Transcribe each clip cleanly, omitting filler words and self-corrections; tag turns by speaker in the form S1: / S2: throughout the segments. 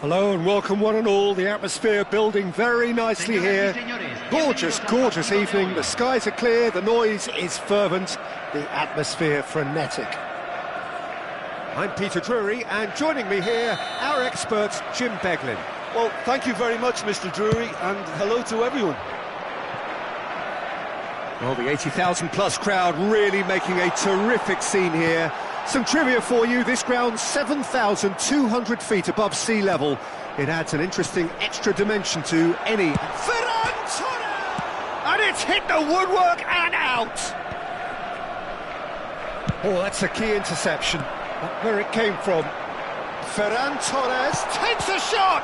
S1: Hello and welcome one and all. The atmosphere building very nicely here. Gorgeous, gorgeous evening. The skies are clear, the noise is fervent, the atmosphere frenetic. I'm Peter Drury, and joining me here, our expert, Jim Beglin.
S2: Well, thank you very much, Mr. Drury, and hello to everyone.
S1: Well, the 80,000 plus crowd really making a terrific scene here. Some trivia for you: this ground 7,200 feet above sea level. It adds an interesting extra dimension to any... And it's hit the woodwork and out! Oh, that's a key interception. Not where it came from. Ferran Torres takes a shot!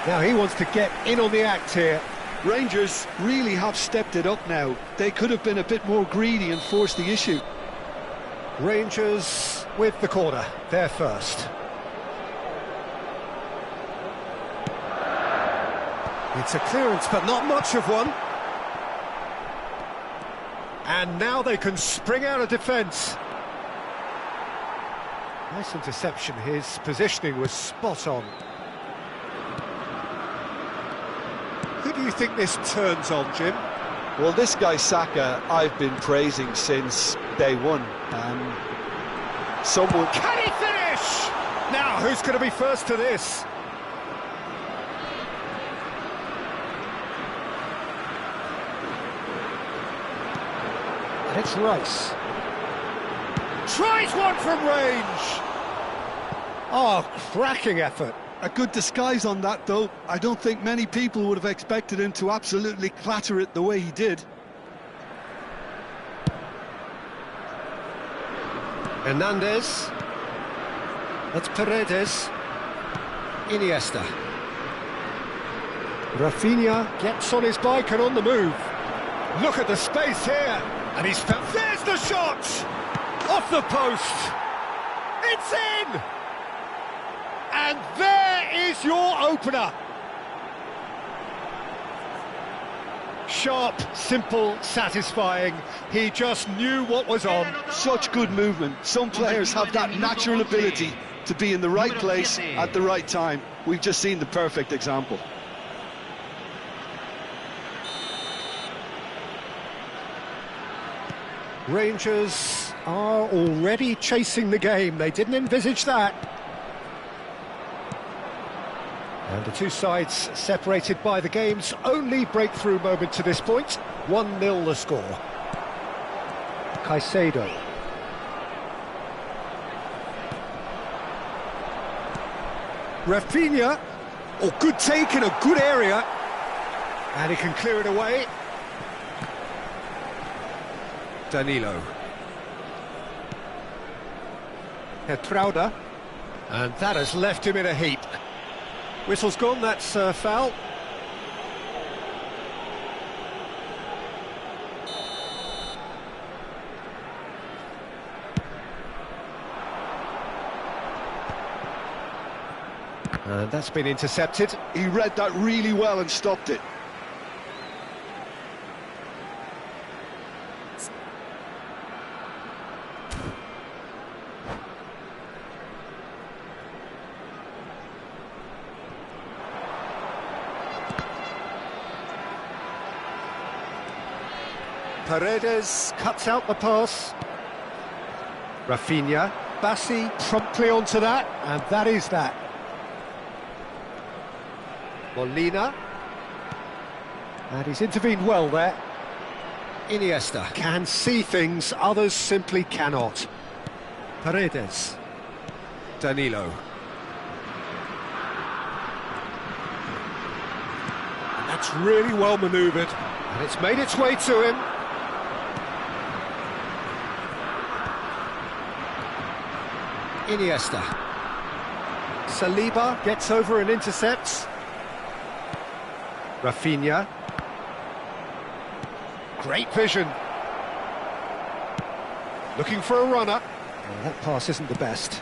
S1: Now he wants to get in on the act here.
S2: Rangers really have stepped it up now. They could have been a bit more greedy and forced the issue.
S1: Rangers with the corner, they're first. It's a clearance, but not much of one. And now they can spring out of defence. Nice interception, his positioning was spot on. Who do you think this turns on, Jim?
S2: Well, this guy Saka, I've been praising since day one. Someone...
S1: Can he finish? Now, who's going to be first to this? And it's Rice. Tries one from range! Oh, cracking effort.
S2: A good disguise on that, though. I don't think many people would have expected him to absolutely clatter it the way he did.
S1: Hernandez. That's Paredes. Iniesta. Rafinha gets on his bike and on the move. Look at the space here. And he's found... There's the shot! Off the post! It's in! And there is your opener. Sharp, simple, satisfying. He just knew what was on.
S2: Such good movement. Some players have that natural ability to be in the right place at the right time. We've just seen the perfect example.
S1: Rangers are already chasing the game. They didn't envisage that. And the two sides separated by the game's only breakthrough moment to this point. 1-0 the score. Caicedo. Rafinha. Oh, good take in a good area. And he can clear it away. Danilo. Hertrauda. And that has left him in a heap. Whistle's gone, that's foul. And that's been intercepted.
S2: He read that really well and stopped it.
S1: Paredes cuts out the pass. Rafinha. Bassi promptly onto that, and that is that. Molina. And he's intervened well there. Iniesta can see things others simply cannot. Paredes. Danilo. And that's really well manoeuvred, and it's made its way to him. Iniesta. Saliba gets over and intercepts. Rafinha. Great vision. Looking for a runner. Oh, that pass isn't the best.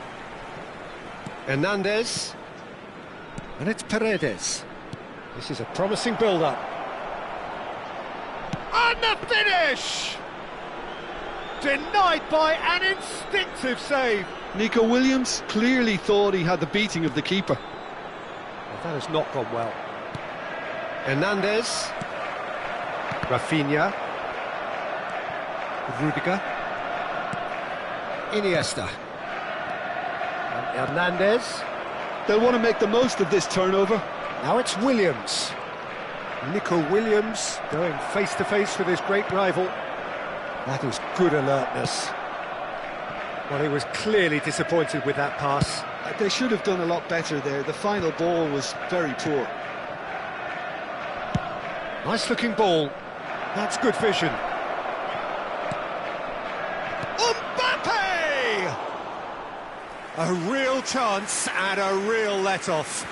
S1: Hernandez. And it's Paredes. This is a promising build-up. And the finish! Denied by an instinctive save.
S2: Nico Williams clearly thought he had the beating of the keeper.
S1: Well, that has not gone well. Hernandez. Rafinha. Rudiger. Iniesta. And Hernandez.
S2: They'll want to make the most of this turnover.
S1: Now it's Williams. Nico Williams going face-to-face with his great rival. That is good alertness. Well, he was clearly disappointed with that pass.
S2: They should have done a lot better there. The final ball was very poor.
S1: Nice-looking ball. That's good vision. Mbappe! A real chance and a real let-off.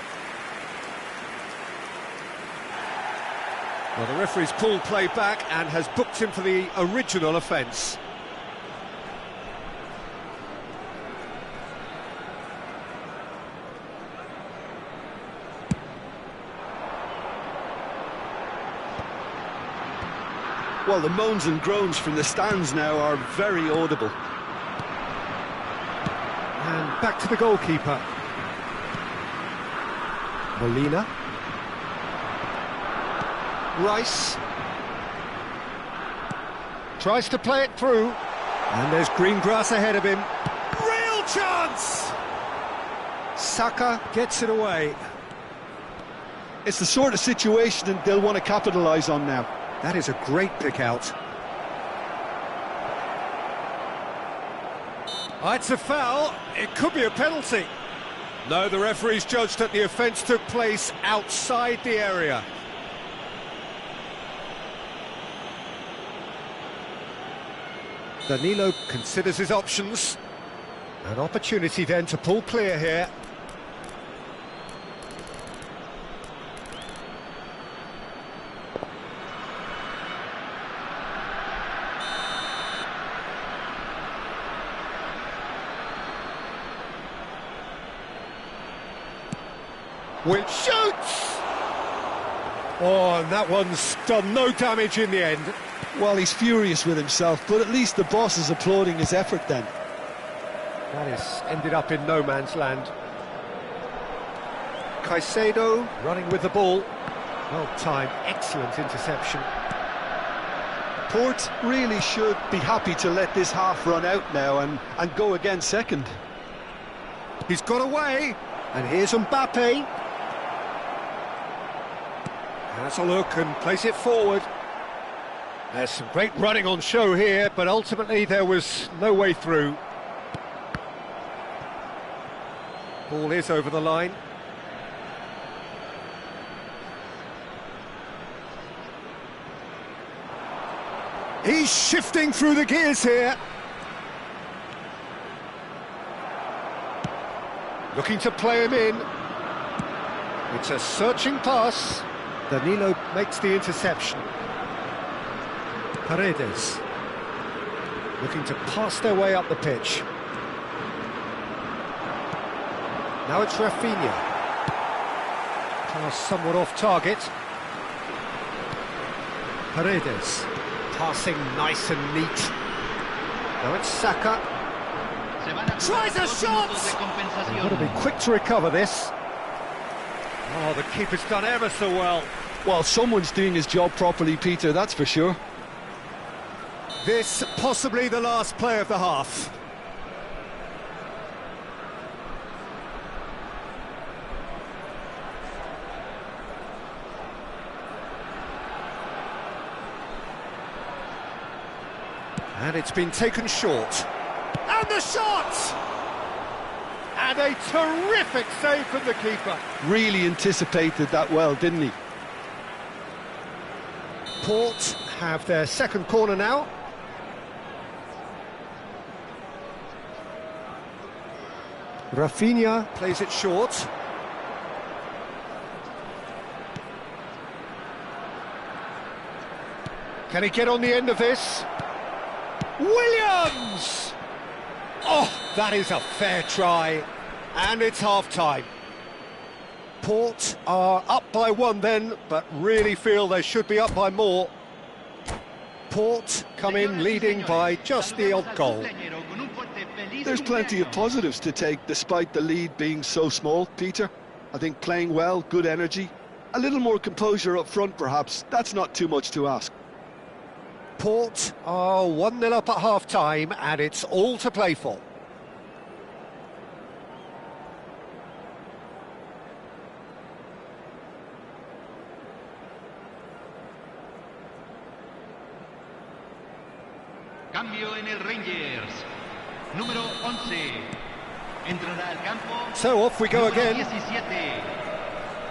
S1: Well, the referee's pulled play back and has booked him for the original offence.
S2: Well, the moans and groans from the stands now are very audible.
S1: And back to the goalkeeper. Molina. Rice. Tries to play it through. And there's green grass ahead of him. Real chance! Saka gets it away.
S2: It's the sort of situation that they'll want to capitalise on now.
S1: That is a great pick out. Oh, it's a foul. It could be a penalty. No, the referee's judged that the offence took place outside the area. Danilo considers his options. An opportunity then to pull clear here. Which shoots! Oh, and that one's done no damage in the end.
S2: Well, he's furious with himself, but at least the boss is applauding his effort then.
S1: That has ended up in no man's land. Caicedo running with the ball. Well timed, excellent interception.
S2: Port really should be happy to let this half run out now and go again second.
S1: He's got away, and here's Mbappe. Has a look and plays it forward. There's some great running on show here, but ultimately there was no way through. Ball is over the line. He's shifting through the gears here. Looking to play him in. It's a searching pass. Danilo makes the interception. Paredes looking to pass their way up the pitch. Now it's Rafinha. Pass somewhat off target. Paredes passing nice and neat. Now it's Saka. Tries a shot! Got to be quick to recover this. Oh, the keeper's done ever so well.
S2: Well, someone's doing his job properly, Peter, that's for sure.
S1: This possibly the last play of the half. And it's been taken short. And the shot! And a terrific save from the keeper.
S2: Really anticipated that well, didn't he?
S1: Port have their second corner now. Rafinha plays it short. Can he get on the end of this? Williams! Oh, that is a fair try. And it's half-time. Port are up by one then, but really feel they should be up by more. Port come in leading by just the odd goal.
S2: There's plenty of positives to take despite the lead being so small, Peter. I think playing well, good energy, a little more composure up front perhaps, that's not too much to ask.
S1: Port are 1-0 up at half-time, and it's all to play for.
S3: Cambio en el Rangers. Número 11. Entrará al campo.
S1: So off we go again.
S3: 17.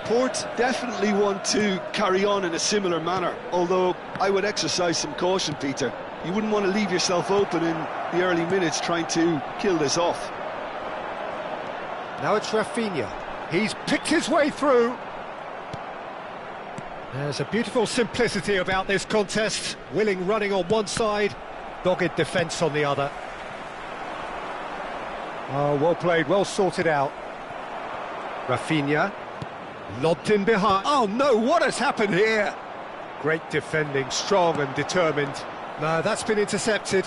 S2: Port definitely want to carry on in a similar manner, although I would exercise some caution, Peter. You wouldn't want to leave yourself open in the early minutes trying to kill this off.
S1: Now it's Rafinha. He's picked his way through. There's a beautiful simplicity about this contest. Willing running on one side, dogged defence on the other. Oh, well played, well sorted out. Rafinha. Lobbed in behind. Oh no, what has happened here? Great defending, strong and determined. No, that's been intercepted.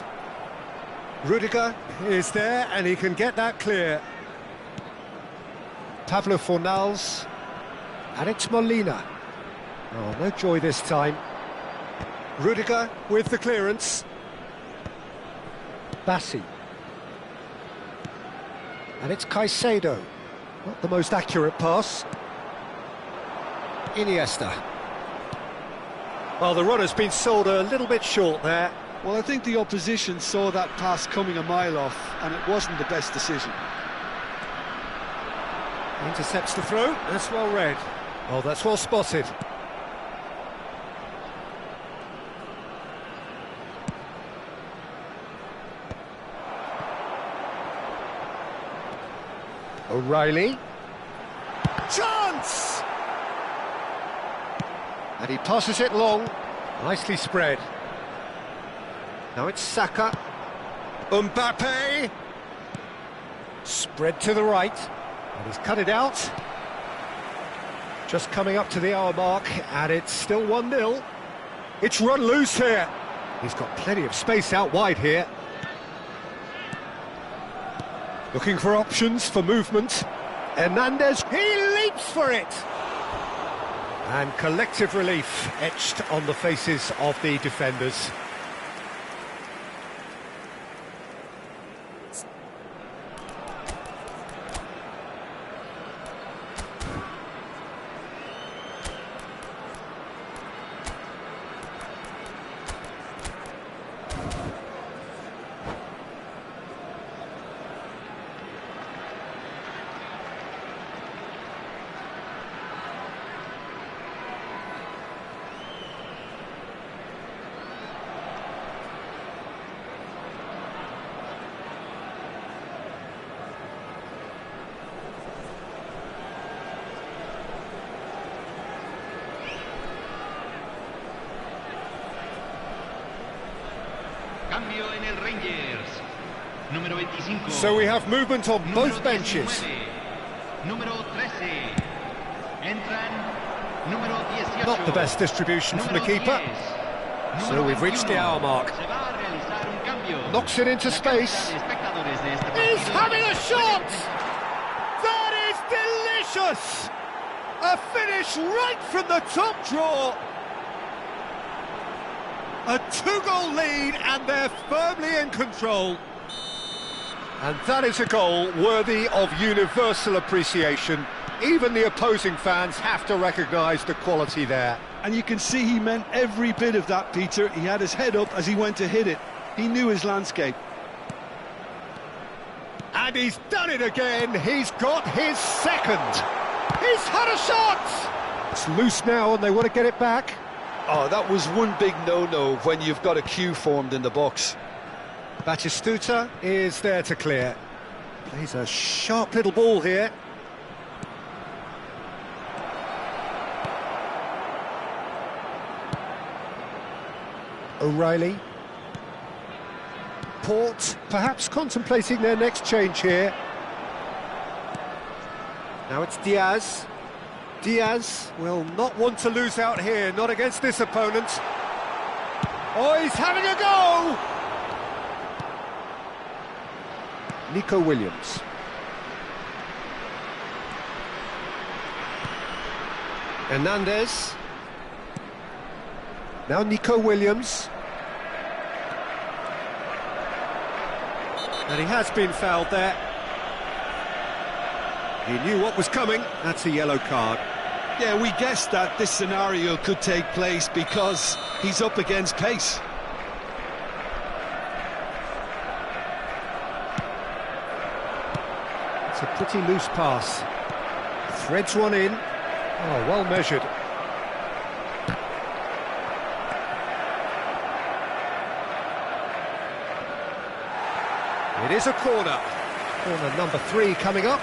S1: Rudiger is there and he can get that clear. Pablo Fornals. And it's Molina. Oh, no joy this time. Rudiger with the clearance. Bassi. And it's Caicedo. Not the most accurate pass. Iniesta. Well, the runner's been sold a little bit short there.
S2: Well, I think the opposition saw that pass coming a mile off, and it wasn't the best decision.
S1: Intercepts the throw. That's well read. Oh, that's well spotted. O'Reilly. Chance! And he passes it long. Nicely spread. Now it's Saka. Mbappe. Spread to the right. And he's cut it out. Just coming up to the hour mark, and it's still 1-0. It's run loose here. He's got plenty of space out wide here. Looking for options for movement. Hernandez, he leaps for it! And collective relief etched on the faces of the defenders.
S3: Cambio en el Rangers. Número 25.
S1: So we have movement on both benches.
S3: Número 13. Entran. Número 18.
S1: Not the best distribution from the keeper. So we've reached the hour mark. Knocks it into space. He's having a shot! That is delicious! A finish right from the top draw. A two-goal lead, and they're firmly in control. And that is a goal worthy of universal appreciation. Even the opposing fans have to recognise the quality there.
S2: And you can see he meant every bit of that, Peter. He had his head up as he went to hit it. He knew his landscape.
S1: And he's done it again. He's got his second. He's had a shot! It's loose now and they want to get it back.
S2: Oh, that was one big no-no when you've got a queue formed in the box.
S1: Batistuta is there to clear. Plays a sharp little ball here. O'Reilly. Port perhaps contemplating their next change here. Now it's Diaz. Diaz will not want to lose out here, not against this opponent. Oh, he's having a go! Nico Williams. Hernandez. Now Nico Williams. And he has been fouled there. He knew what was coming. That's a yellow card.
S2: Yeah, we guessed that this scenario could take place because he's up against pace.
S1: It's a pretty loose pass. Threads one in. Oh, well measured. It is a corner. Corner number 3 coming up.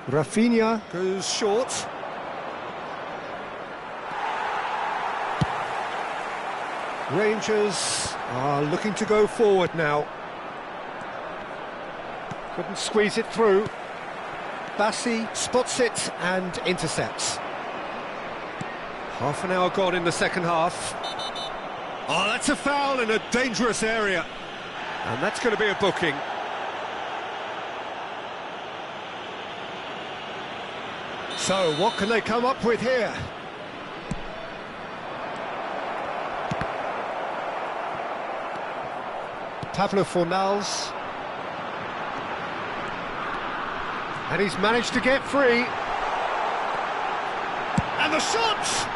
S1: Rafinha goes short. Rangers are looking to go forward now. Couldn't squeeze it through. Bassi spots it and intercepts. Half an hour gone in the second half. Oh, that's a foul in a dangerous area. And that's going to be a booking. So, what can they come up with here? Pablo Fornals. And he's managed to get free. And the shot!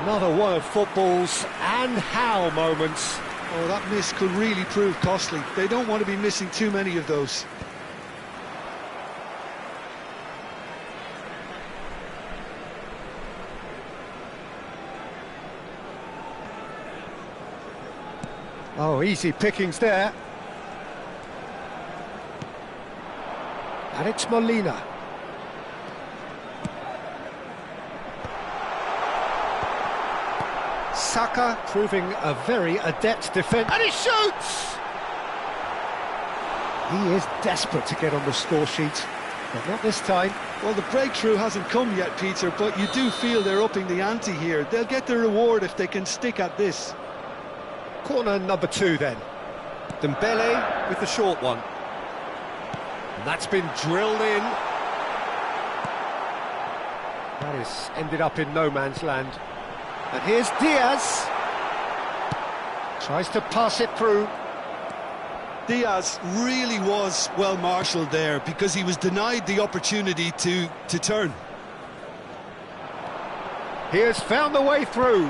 S1: Another one of football's and how moments.
S2: Oh, that miss could really prove costly. They don't want to be missing too many of those.
S1: Oh, easy pickings there. Alex Molina. Saka proving a very adept defender. And he shoots! He is desperate to get on the score sheet, but not this time.
S2: Well, the breakthrough hasn't come yet, Peter, but you do feel they're upping the ante here. They'll get the reward if they can stick at this.
S1: Corner number 2 then. Dembele with the short one. And that's been drilled in. That is ended up in no man's land. And here's Diaz. Tries to pass it through.
S2: Diaz really was well marshalled there because he was denied the opportunity to turn.
S1: He has found the way through.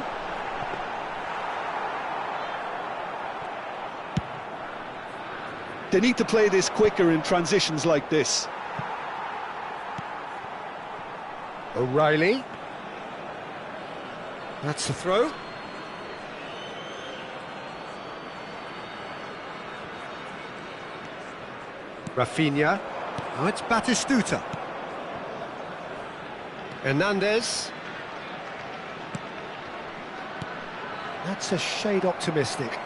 S2: They need to play this quicker in transitions like this.
S1: O'Reilly. That's the throw. Rafinha. Now it's Batistuta. Hernandez. That's a shade optimistic.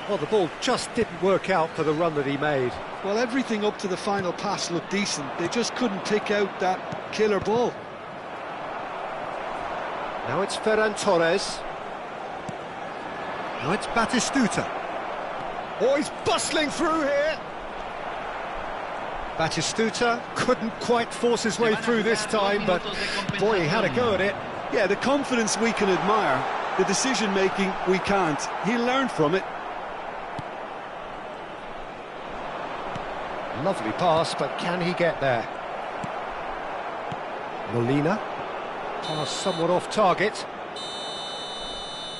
S1: Well, the ball just didn't work out for the run that he made.
S2: Well, everything up to the final pass looked decent. They just couldn't pick out that killer ball.
S1: Now it's Ferran Torres. Now it's Batistuta. Oh, he's bustling through here. Batistuta couldn't quite force his way through this time, but boy, he had a go at it.
S2: Yeah, the confidence we can admire, the decision-making we can't. He'll learn from it.
S1: Lovely pass, but can he get there? Molina. Pass somewhat off target.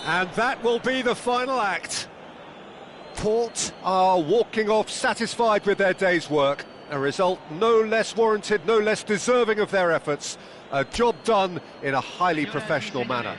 S1: And that will be the final act. Port are walking off satisfied with their day's work. A result no less warranted, no less deserving of their efforts. A job done in a highly professional manner.